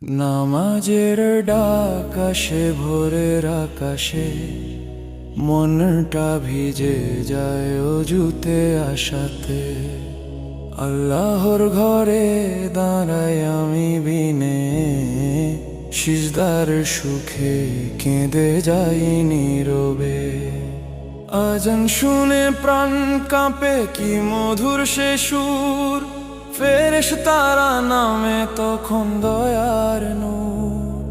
নামাজের ডাক আসে ভোরের আকাশে, মনটা ভিজে যায় অজুতে আশাতে। আল্লাহর ঘরে দাঁড়াই আমি বিনে, সিজদার সুখে কেঁদে যাই নীরবে। আজান শুনে প্রাণ কাঁপে, কি মধুর সে সুর, ফেরেশতারা নামে তখন দয়ার নূর।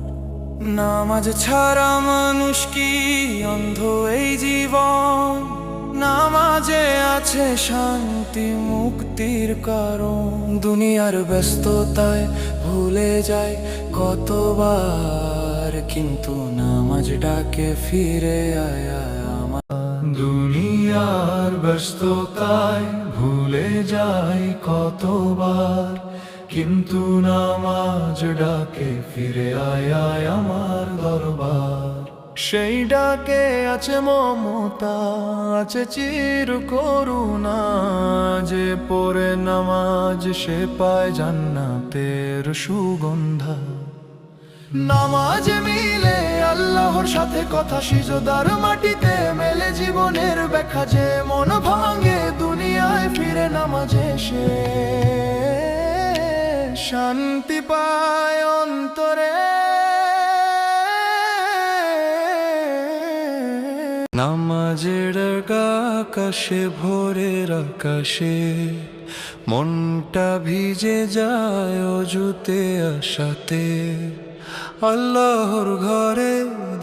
নামাজ ছাড়া মানুষ কি অন্ধ এই জীবন, নামাজে আছে শান্তি মুক্তির কারণ। দুনিয়ার ব্যস্ততায় ভুলে যায় কতবার, কিন্তু নামাজ ডাকে ফিরে আয় আমার। দুনিয়ার ব্যস্ততায় ভুলে যাই কতবার, কিন্তু নামাজ ডাকে ফিরে আয় আয় আমার দরবার। সেই ডাকে আছে মমতা, আছে চির করুণা, যে পড়ে নামাজ সে পায় জান্নাতের সুগন্ধা। নামাজে মিলে আল্লাহর সাথে কথা, সিজদার মাটিতে মেলে জীবনের ব্যাখ্যা। যে মন ভাঙে দুনিয়ায় ফিরে নামাজে সে শান্তি পায় অন্তরে। নামাজের আকাশে ভোরের আকাশে, মনটা ভিজে যায় অজুতে আশাতে। আল্লাহর ঘরে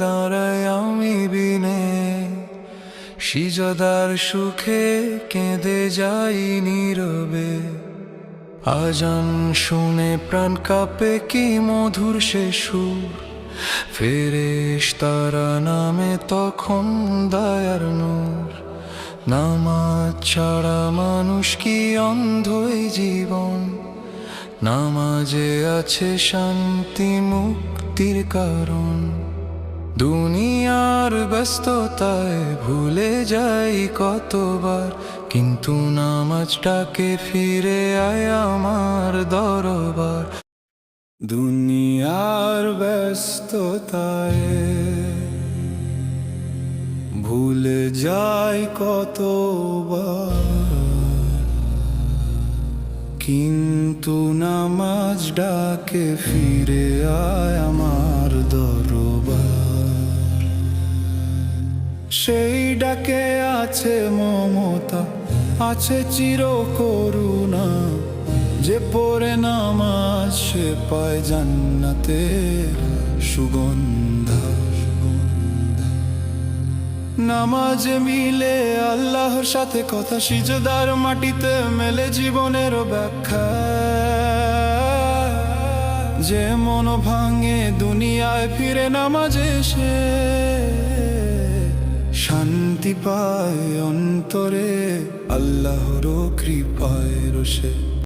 দাঁড়াই আমি বিনে, সিজদার সুখে কেঁদে যাই নীরবে। আজান শুনে প্রাণ কাঁপে, কি মধুর সে সুর, ফেরেশতারা নামে তখন দয়ার নূর। নামাজ ছাড়া মানুষ কি অন্ধ এই জীবন, নামাজে আছে শান্তি মুক্তির কারণ। দুনিয়ার ব্যস্ততায় ভুলে যাই কতবার, কিন্তু নামাজটাকে ফিরে আয় আমার দরবার। দুনিয়ার ব্যস্ততায় ভুলে যাই কতবার, কিন্তু নামাজ ডাকে ফিরে আয় আমার দরবার। সেই ডাকে আছে মমতা, আছে চির করুণা, যে পড়ে নামাজ সে পায় জান্নাতের সুগন্ধা। নামাজে মিলে আল্লাহর সাথে কথা, সিজদার মাটিতে মেলে জীবনের ব্যাখ্যা। যে মন ভাঙে দুনিয়ায় ফিরে নামাজে সে শান্তি পায় অন্তরে, আল্লাহর কৃপায় রসে।